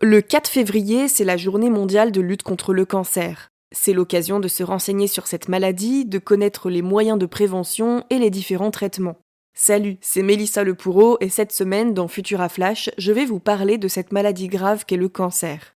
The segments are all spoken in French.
Le 4 février, c'est la journée mondiale de lutte contre le cancer. C'est l'occasion de se renseigner sur cette maladie, de connaître les moyens de prévention et les différents traitements. Salut, c'est Mélissa Lepoureau et cette semaine, dans Futura Flash, je vais vous parler de cette maladie grave qu'est le cancer.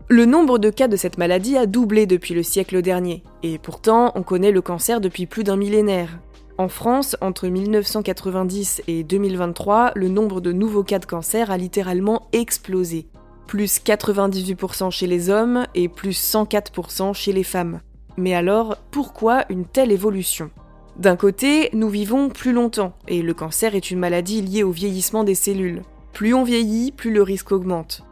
Le nombre de cas de cette maladie a doublé depuis le siècle dernier, et pourtant on connaît le cancer depuis plus d'un millénaire. En France, entre 1990 et 2023, le nombre de nouveaux cas de cancer a littéralement explosé. Plus 98% chez les hommes et plus 104% chez les femmes. Mais alors, pourquoi une telle évolution ? D'un côté, nous vivons plus longtemps, et le cancer est une maladie liée au vieillissement des cellules. Plus on vieillit, plus le risque augmente.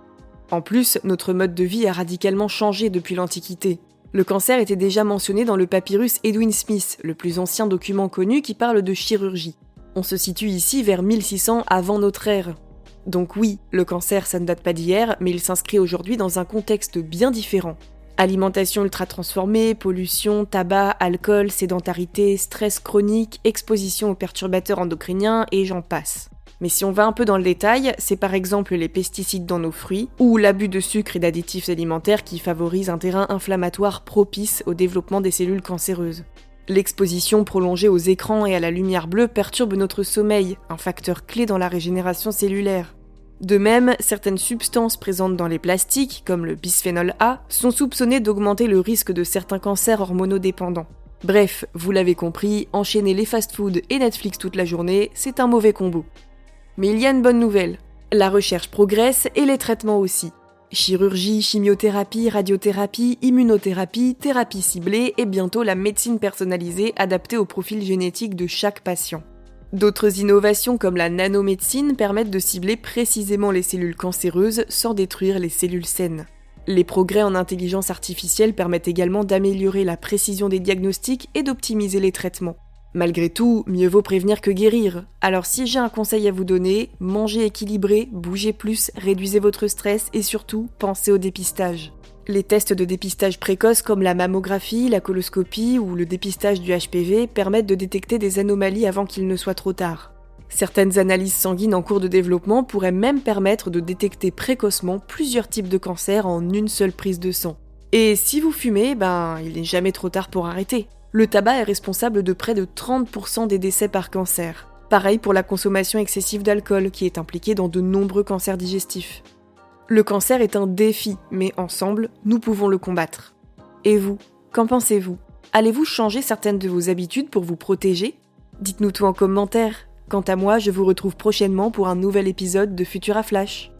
En plus, notre mode de vie a radicalement changé depuis l'Antiquité. Le cancer était déjà mentionné dans le papyrus Edwin Smith, le plus ancien document connu qui parle de chirurgie. On se situe ici vers 1600 avant notre ère. Donc oui, le cancer ça ne date pas d'hier, mais il s'inscrit aujourd'hui dans un contexte bien différent. Alimentation ultra transformée, pollution, tabac, alcool, sédentarité, stress chronique, exposition aux perturbateurs endocriniens et j'en passe. Mais si on va un peu dans le détail, c'est par exemple les pesticides dans nos fruits ou l'abus de sucre et d'additifs alimentaires qui favorisent un terrain inflammatoire propice au développement des cellules cancéreuses. L'exposition prolongée aux écrans et à la lumière bleue perturbe notre sommeil, un facteur clé dans la régénération cellulaire. De même, certaines substances présentes dans les plastiques, comme le bisphénol A, sont soupçonnées d'augmenter le risque de certains cancers hormonodépendants. Bref, vous l'avez compris, enchaîner les fast-foods et Netflix toute la journée, c'est un mauvais combo. Mais il y a une bonne nouvelle. La recherche progresse et les traitements aussi. Chirurgie, chimiothérapie, radiothérapie, immunothérapie, thérapie ciblée et bientôt la médecine personnalisée adaptée au profil génétique de chaque patient. D'autres innovations comme la nanomédecine permettent de cibler précisément les cellules cancéreuses sans détruire les cellules saines. Les progrès en intelligence artificielle permettent également d'améliorer la précision des diagnostics et d'optimiser les traitements. Malgré tout, mieux vaut prévenir que guérir. Alors si j'ai un conseil à vous donner, mangez équilibré, bougez plus, réduisez votre stress et surtout, pensez au dépistage. Les tests de dépistage précoce comme la mammographie, la coloscopie ou le dépistage du HPV permettent de détecter des anomalies avant qu'il ne soit trop tard. Certaines analyses sanguines en cours de développement pourraient même permettre de détecter précocement plusieurs types de cancers en une seule prise de sang. Et si vous fumez, il n'est jamais trop tard pour arrêter. Le tabac est responsable de près de 30% des décès par cancer. Pareil pour la consommation excessive d'alcool, qui est impliquée dans de nombreux cancers digestifs. Le cancer est un défi, mais ensemble, nous pouvons le combattre. Et vous, qu'en pensez-vous ? Allez-vous changer certaines de vos habitudes pour vous protéger ? Dites-nous tout en commentaire. Quant à moi, je vous retrouve prochainement pour un nouvel épisode de Futura Flash.